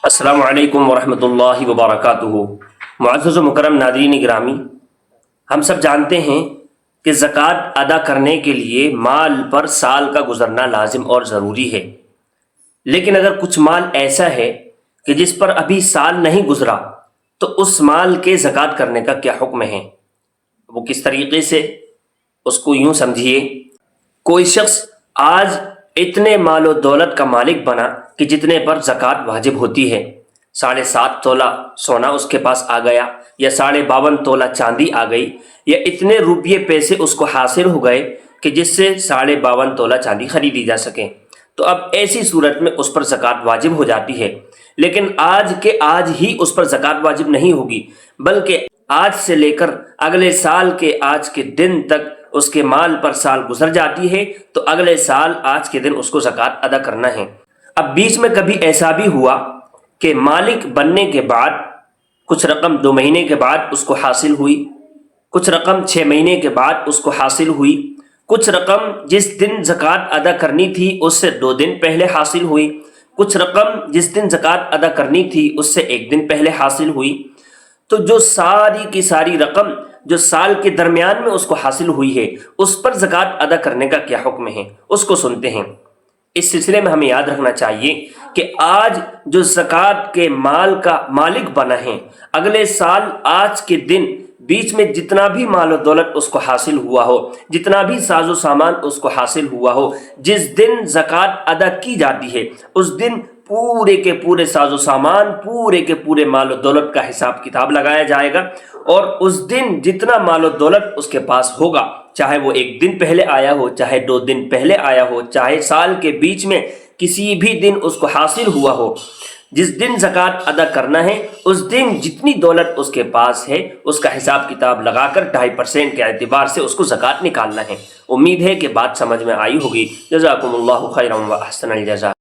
السلام علیکم ورحمۃ اللہ وبرکاتہ۔ معزز و مکرم ناظرین گرامی، ہم سب جانتے ہیں کہ زکوٰۃ ادا کرنے کے لیے مال پر سال کا گزرنا لازم اور ضروری ہے، لیکن اگر کچھ مال ایسا ہے کہ جس پر ابھی سال نہیں گزرا تو اس مال کے زکوٰۃ کرنے کا کیا حکم ہے؟ وہ کس طریقے سے؟ اس کو یوں سمجھیے، کوئی شخص آج اتنے مال و دولت کا مالک بنا کہ جتنے پر زکوٰۃ واجب ہوتی ہے، 7.5 تولہ سونا اس کے پاس آ گیا، یا 52.5 تولہ چاندی آ گئی، یا اتنے روپیے پیسے اس کو حاصل ہو گئے کہ جس سے 52.5 تولہ چاندی خریدی جا سکے، تو اب ایسی صورت میں اس پر زکوٰۃ واجب ہو جاتی ہے۔ لیکن آج کے آج ہی اس پر زکوٰۃ واجب نہیں ہوگی، بلکہ آج سے لے کر اگلے سال کے آج کے دن تک اس کے مال پر سال گزر جاتی ہے تو اگلے سال آج کے دن اس کو زکوٰۃ ادا کرنا ہے۔ اب بیچ میں کبھی ایسا بھی ہوا کہ مالک بننے کے بعد کچھ رقم 2 مہینے کے بعد اس کو حاصل ہوئی، کچھ رقم 6 مہینے کے بعد اس کو حاصل ہوئی، کچھ رقم جس دن زکوٰۃ ادا کرنی تھی اس سے 2 دن پہلے حاصل ہوئی، کچھ رقم جس دن زکوٰۃ ادا کرنی تھی اس سے 1 دن پہلے حاصل ہوئی۔ تو جو ساری کی ساری رقم جو سال کے درمیان میں اس کو حاصل ہوئی ہے، اس پر زکوٰۃ ادا کرنے کا کیا حکم ہے، اس کو سنتے ہیں۔ اس سلسلے میں ہمیں یاد رکھنا چاہیے کہ آج جو زکوٰۃ کے مال کا مالک بنا ہے، اگلے سال آج کے دن بیچ میں جتنا بھی مال و دولت اس کو حاصل ہوا ہو، جتنا بھی ساز و سامان اس کو حاصل ہوا ہو، جس دن زکوٰۃ ادا کی جاتی ہے اس دن پورے کے پورے ساز و سامان، پورے کے پورے مال و دولت کا حساب کتاب لگایا جائے گا، اور اس دن جتنا مال و دولت اس کے پاس ہوگا، چاہے وہ 1 دن پہلے آیا ہو، چاہے 2 دن پہلے آیا ہو، چاہے سال کے بیچ میں کسی بھی دن اس کو حاصل ہوا ہو، جس دن زکوٰۃ ادا کرنا ہے اس دن جتنی دولت اس کے پاس ہے اس کا حساب کتاب لگا کر 2.5% کے اعتبار سے اس کو زکوٰۃ نکالنا ہے۔ امید ہے کہ بات سمجھ میں آئی ہوگی۔ جزاکم اللہ خیرا و احسن الجزاء۔